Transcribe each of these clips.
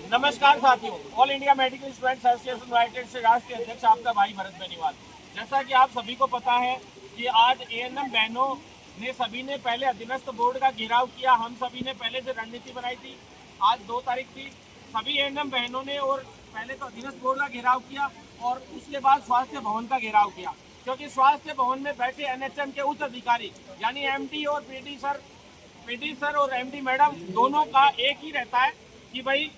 नमस्कार साथियों, all India medical students association United से राष्ट्रीय अध्यक्ष आपका भाई भरत बेनीवाल। जैसा कि आप सभी को पता है कि आज एएनएम बहनों ने सभी ने पहले अधीनस्थ बोर्ड का घेराव किया। हम सभी ने पहले से रणनीति बनाई थी। आज 2 तारीख थी। सभी एएनएम बहनों ने और पहले तो अधीनस्थ बोर्ड का घेराव किया और उसके बाद स्वास्थ्य भवन का घेराव किया, क्योंकि स्वास्थ्य भवन में बैठे एनएचएम के उच्च अधिकारी यानी एमडी और पीडी सर और एमडी मैडम दोनों का एक ही रहता है कि भाई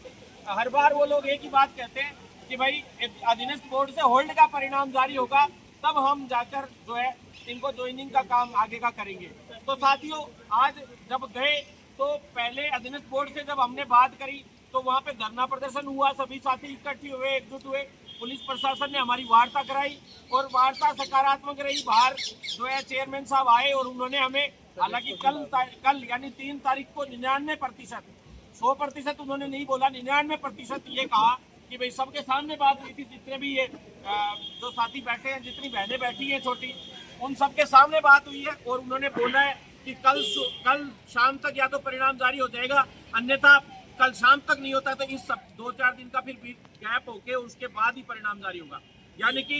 हर बार वो लोग एक ही बात कहते हैं कि भाई अधीनस्थ बोर्ड से होल्ड का परिणाम जारी होगा, तब हम जाकर जो है इनको ज्वाइनिंग का काम आगे का करेंगे। तो साथियों, आज जब गए तो पहले अधीनस्थ बोर्ड से जब हमने बात करी तो वहाँ पे धरना प्रदर्शन हुआ, सभी साथी इकट्ठे हुए, एकजुट हुए। पुलिस प्रशासन ने हमारी वार्ता कराई और वार्ता सकारात्मक रही। बाहर जो है चेयरमैन साहब आए और उन्होंने हमें, हालांकि कल यानी 3 तारीख को 99%, 100% उन्होंने नहीं बोला, 99% ये कहा कि भाई सबके सामने बात हुई थी। जितने भी ये जो साथी बैठे हैं, जितनी बहनें बैठी हैं छोटी, उन सबके सामने बात हुई है और उन्होंने बोला है कि कल शाम तक या तो परिणाम जारी हो जाएगा, अन्यथा कल शाम तक नहीं होता तो इस 2-4 दिन का फिर गैप होके उसके बाद ही परिणाम जारी होगा। यानी कि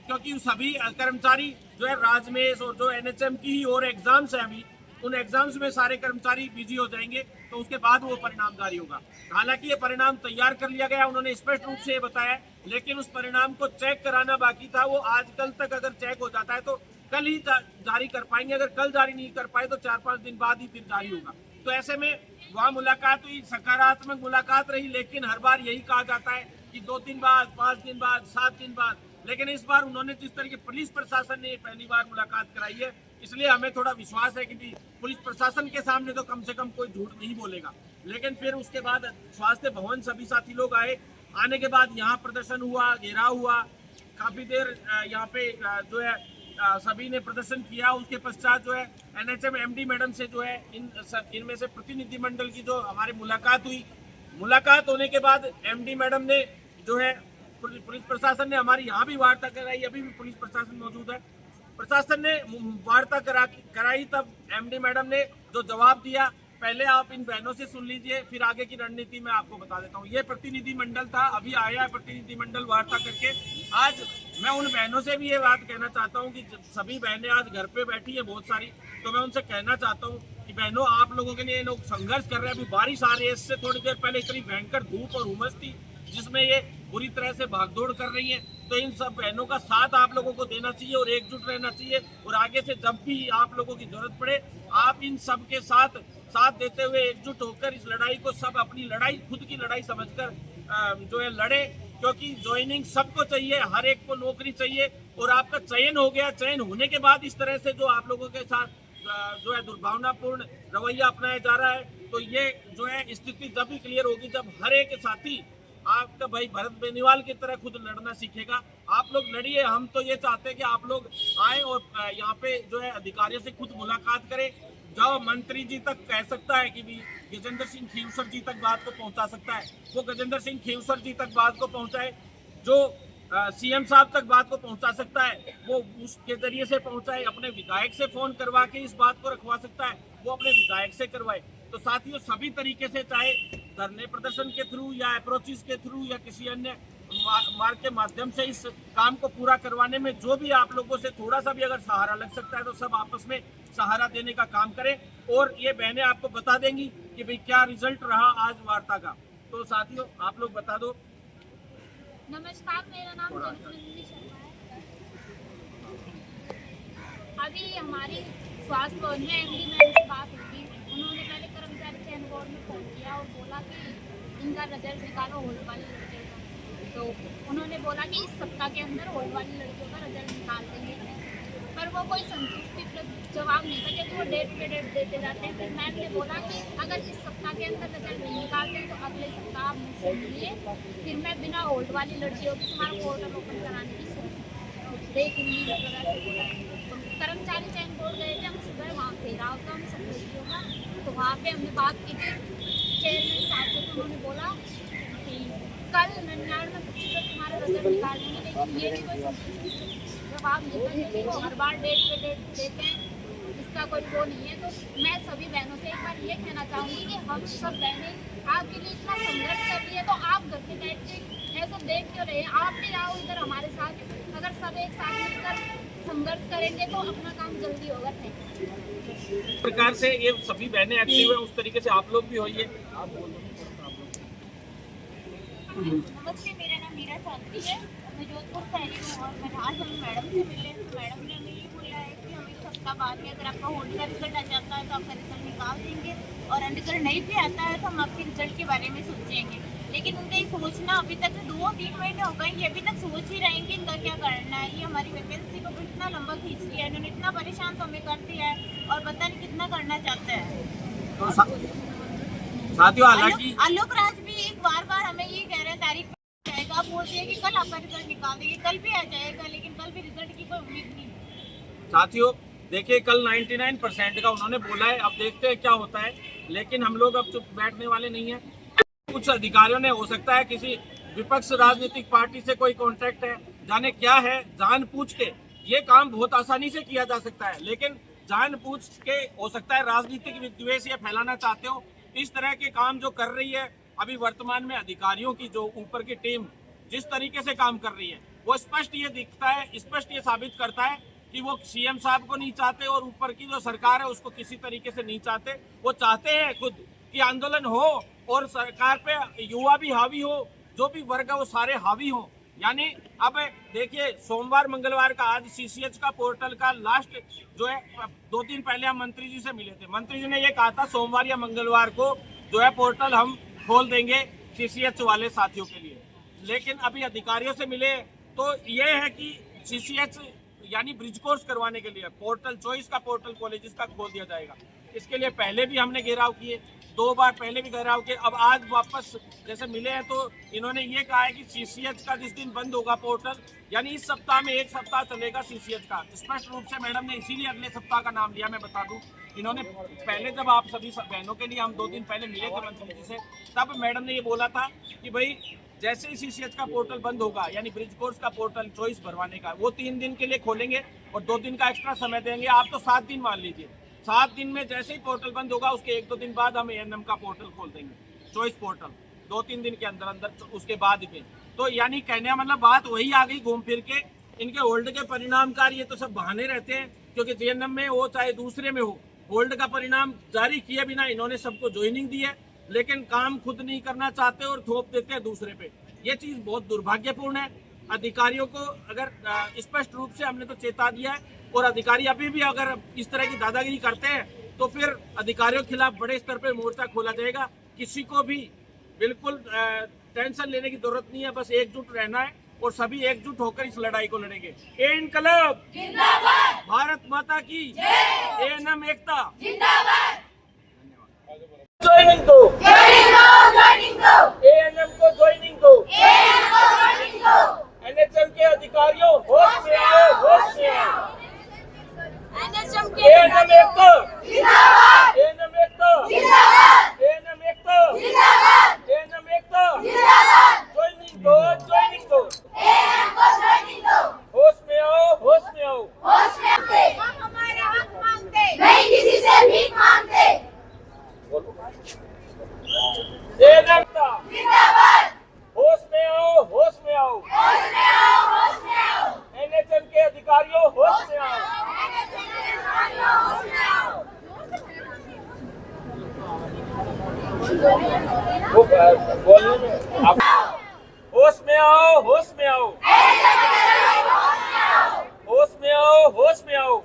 क्योंकि सभी कर्मचारी जो है राजमेश और जो एनएचएम की ही और एग्जाम्स है, अभी उन एग्जाम्स में सारे कर्मचारी बिजी हो जाएंगे, तो उसके बाद वो परिणाम जारी होगा। हालांकि ये परिणाम तैयार कर लिया गया, उन्होंने स्पष्ट रूप से ये बताया, लेकिन उस परिणाम को चेक कराना बाकी था। वो आज कल तक अगर चेक हो जाता है तो कल ही जारी कर पाएंगे। अगर कल जारी नहीं कर पाए तो 4-5 दिन बाद ही फिर जारी होगा। तो ऐसे में वहाँ मुलाकात हुई, सकारात्मक मुलाकात रही, लेकिन हर बार यही कहा जाता है कि 2 दिन बाद, 5 दिन बाद, 7 दिन बाद। लेकिन इस बार उन्होंने जिस तरीके पुलिस प्रशासन ने पहली बार मुलाकात कराई है, इसलिए हमें थोड़ा विश्वास है कि पुलिस प्रशासन के सामने तो कम से कम कोई झूठ नहीं बोलेगा। लेकिन फिर उसके बाद स्वास्थ्य भवन सभी साथी लोग आए, आने के बाद यहाँ प्रदर्शन हुआ, घेराव हुआ, काफी देर यहाँ पे जो है सभी ने प्रदर्शन किया। उसके पश्चात जो है एनएचएम एमडी मैडम से जो है इनमें से प्रतिनिधिमंडल की जो हमारी मुलाकात हुई। मुलाकात होने के बाद एमडी मैडम ने जो है, पुलिस प्रशासन ने हमारी यहाँ भी वार्ता कराई, अभी भी पुलिस प्रशासन मौजूद है, प्रशासन ने वार्ता कराई। तब एमडी मैडम ने जो जवाब दिया, पहले आप इन बहनों से सुन लीजिए, फिर आगे की रणनीति मैं आपको बता देता हूँ। ये प्रतिनिधि मंडल था, अभी आया है प्रतिनिधि मंडल वार्ता करके। आज मैं उन बहनों से भी ये बात कहना चाहता हूँ कि सभी बहनें आज घर पे बैठी है बहुत सारी, तो मैं उनसे कहना चाहता हूँ कि बहनों, आप लोगों के लिए लोग संघर्ष कर रहे हैं। अभी बारिश आ रही है, इससे थोड़ी देर पहले इतनी भयंकर धूप और उमस थी जिसमें ये बुरी तरह से भागदौड़ कर रही हैं। तो इन सब बहनों का साथ आप लोगों को देना चाहिए और एकजुट रहना चाहिए। और आगे से जब भी आप लोगों की जरूरत पड़े, आप इन सब के साथ देते हुए एकजुट होकर इस लड़ाई को, सब अपनी लड़ाई, खुद की लड़ाई समझकर जो है लड़े, क्योंकि ज्वाइनिंग सबको चाहिए, हर एक को नौकरी चाहिए। और आपका चयन हो गया, चयन होने के बाद इस तरह से जो आप लोगों के साथ जो है दुर्भावनापूर्ण रवैया अपनाया जा रहा है, तो ये जो है स्थिति जब भी क्लियर होगी जब हर एक साथी आपका भाई भरत बेनीवाल की तरह खुद लड़ना सीखेगा। आप लोग लड़िए। हम तो ये चाहते हैं कि आप लोग आए और यहाँ पे जो है अधिकारियों से खुद मुलाकात करें। जो मंत्री जी तक कह सकता है कि भी गजेंद्र सिंह खीवसर जी तक बात को पहुंचा सकता है, वो गजेंद्र सिंह खीवसर जी तक बात को पहुंचाए। जो सीएम साहब तक बात को पहुंचा सकता है, वो उसके जरिए से पहुंचाए। अपने विधायक से फोन करवा के इस बात को रखवा सकता है, वो अपने विधायक से करवाए। तो साथियों, सभी तरीके से, चाहे धरने प्रदर्शन के थ्रू या अप्रोचेस के थ्रू या किसी अन्य मार्ग के माध्यम से, इस काम को पूरा करवाने में जो भी आप लोगों से थोड़ा सा भी अगर सहारा लग सकता है तो सब आपस में सहारा देने का काम करें। और ये बहनें आपको बता देंगी कि भाई क्या रिजल्ट रहा आज वार्ता का। तो साथियों, आप लोग बता दो। नमस्कार, मेरा नाम जनकनंदिनी शर्मा है। अभी हमारी स्वास्थ्य भवन में एमडी मैम से बात हुई। उन्होंने पहले कर्मचारी चयन बोर्ड में फोन किया और बोला कि इनका रिजल्ट निकालो, होल्ड वाली लड़कियों का। तो उन्होंने बोला कि इस सप्ताह के अंदर होल्ड वाली लड़कियों का रिजल्ट निकाल देंगे, पर वो कोई संतुष्टि जवाब नहीं था, क्योंकि वो डेट पे डेट देते जाते हैं। फिर मैम ने बोला कि अगर इस सप्ताह के अंदर रिजल्ट नहीं निकालते तो अगले सप्ताह आप मुझसे मिलिए, फिर मैं बिना होल्ड वाली लड़कियों की तुम्हारा पोर्टल ओपन कराने की सोच देखेंगी। मतलब ऐसे बोला। तो कर्मचारी चयन बोर्ड गए थे हम सुबह, वहाँ घेराव था हम सब लड़कियों का। तो वहाँ पे हमने बात की थी चेयरमैन साहब से, तो उन्होंने बोला कि कल 99% तुम्हारा रिजल्ट निकाल देंगे। लेकिन ये भी कोई जब आप ये कहेंगे कि वो हर बार डेट पे डेट देते हैं, इसका का कोई वो नहीं है। तो मैं सभी बहनों से एक बार ये कहना चाहूँगी कि हम सब बहनें आपके लिए इतना संघर्ष कर रही है, तो आप घर पे बैठ के ऐसा देख क्यों रहे हैं? आप भी आओ इधर हमारे साथ, अगर सब एक साथ मिलकर संघर्ष करेंगे तो अपना काम जल्दी होगा। इस प्रकार से ये सभी बहनें एक्टिव है, उस तरीके से आप लोग भी होइए। आप बोल दो। नमस्ते, मेरा नाम मीरा चौधरी है, मैं जोधपुर से आई हूँ और मैं आज हम मैडम से मिले तो मैडम ने हमें ये बोला है कि हम एक सप्ताह बाद में अगर आपका होल्ड का रिजल्ट आ जाता है तो आपका रिजल्ट निकाल देंगे, और रिजल्ट नहीं भी आता है तो हम आपके रिजल्ट के बारे में सोचेंगे। लेकिन उनका ये सोचना अभी तक 2-3 महीने हो गए, ये अभी तक सोच ही रहेंगे इनका क्या करना है। ये हमारी वैकेंसी को इतना लंबा खींच लिया है, इन्होंने इतना परेशान तो हमें कर दिया है और पता नहीं कितना करना चाहते हैं। साथियों, हालांकि आलोक राज भी एक बार हमें ये कह रहे हैं तारीख जाएगा, आप बोलते हैं कि कल आपका रिजल्ट निकाल देंगे, कल भी आ जाएगा, लेकिन कल भी रिजल्ट की कोई उम्मीद नहीं है। साथियों देखिए, कल 99% का उन्होंने बोला है, अब देखते हैं क्या होता है। लेकिन हम लोग अब चुप बैठने वाले नहीं है। कुछ अधिकारियों ने, हो सकता है किसी विपक्ष राजनीतिक पार्टी से कोई कॉन्ट्रैक्ट है, जाने क्या है, जानबूझ के ये काम बहुत आसानी से किया जा सकता है, लेकिन जानबूझ के हो सकता है राजनीतिक विद्वेष ये फैलाना चाहते हो। इस तरह के काम जो कर रही है अभी वर्तमान में अधिकारियों की जो ऊपर की टीम जिस तरीके से काम कर रही है, वो स्पष्ट ये दिखता है, स्पष्ट ये साबित करता है कि वो सीएम साहब को नहीं चाहते और ऊपर की जो सरकार है उसको किसी तरीके से नहीं चाहते। वो चाहते हैं खुद कि आंदोलन हो और सरकार पे युवा भी हावी हो, जो भी वर्ग है वो सारे हावी हो। यानी अब देखिए, सोमवार मंगलवार का आज सीसीएच का पोर्टल का लास्ट जो है, 2 दिन पहले हम मंत्री जी से मिले थे। मंत्री जी ने ये कहा था सोमवार या मंगलवार को जो है पोर्टल हम खोल देंगे सीसीएच वाले साथियों के लिए। लेकिन अभी अधिकारियों से मिले तो ये है कि सीसीएच यानी ब्रिज कोर्स करवाने के लिए पोर्टल चॉइस का पोर्टल कॉलेजेस का खोल दिया जाएगा। इसके लिए पहले भी हमने घेराव किए, 2 बार पहले भी घेराव किए। अब आज वापस जैसे मिले हैं तो इन्होंने ये कहा है कि सीसीएच का जिस दिन बंद होगा पोर्टल, यानी इस सप्ताह में 1 सप्ताह चलेगा सीसीएच का। स्पष्ट रूप से मैडम ने इसीलिए अगले सप्ताह का नाम लिया। मैं बता दूं, इन्होंने पहले जब आप सभी बहनों के लिए हम 2 दिन पहले मिले थे मंत्री जी से, तब मैडम ने ये बोला था कि भाई जैसे ही सीसीएच का पोर्टल बंद होगा, यानी ब्रिज कोर्स का पोर्टल चॉइस भरवाने का, वो 3 दिन के लिए खोलेंगे और 2 दिन का एक्स्ट्रा समय देंगे। आप तो 7 दिन मान लीजिए, 7 दिन में जैसे ही पोर्टल बंद होगा उसके 1-2 दिन बाद हम एएनएम का पोर्टल खोल देंगे, चॉइस पोर्टल 2-3 दिन के अंदर अंदर उसके बाद में। तो यानी कहने का मतलब बात वही आ गई घूम फिर के। इनके होल्ड के परिणाम कार ये तो सब बहाने रहते हैं, क्योंकि जेएनएम में हो चाहे दूसरे में हो, होल्ड का परिणाम जारी किए बिना इन्होंने सबको ज्वाइनिंग दी है, लेकिन काम खुद नहीं करना चाहते और थोप देते हैं दूसरे पे। ये चीज बहुत दुर्भाग्यपूर्ण है। अधिकारियों को अगर स्पष्ट रूप से हमने तो चेता दिया है, और अधिकारी अभी भी अगर इस तरह की दादागिरी करते हैं तो फिर अधिकारियों के खिलाफ बड़े स्तर पर मोर्चा खोला जाएगा। किसी को भी बिल्कुल टेंशन लेने की जरूरत नहीं है, बस एकजुट रहना है और सभी एकजुट होकर इस लड़ाई को लड़ेंगे। इनकलाब जिंदाबाद, भारत माता की जय, एएनएम एकता जिंदाबाद। ज्वाइनिंग दो, एएनएम को ज्वाइनिंग दो, एनएचएम के अधिकारियों होश में आओ, होश में आओ। एएनएम एकता जिंदाबाद, एएनएम एकता जिंदाबाद, एएनएम एकता जिंदाबाद, एएनएम एकता जिंदाबाद। ज्वाइनिंग दो, ज्वाइनिंग दो, एएनएम को ज्वाइनिंग दो। होश में आओ, होश में आओ, होश में आओ। हम हमारे हक मांगते नहीं, किसी से भीख मांगते। एएनएम जिंदाबाद, होश में आओ, होश में आओ, होश में आओ, होश में आओ। एनएचएम के अधिकारियों होश में आओ, एनएचएम के अधिकारियों होश में आओ। बोलने में आप होश में आओ, होश में आओ, होश में आओ, होश में आओ, होश में आओ।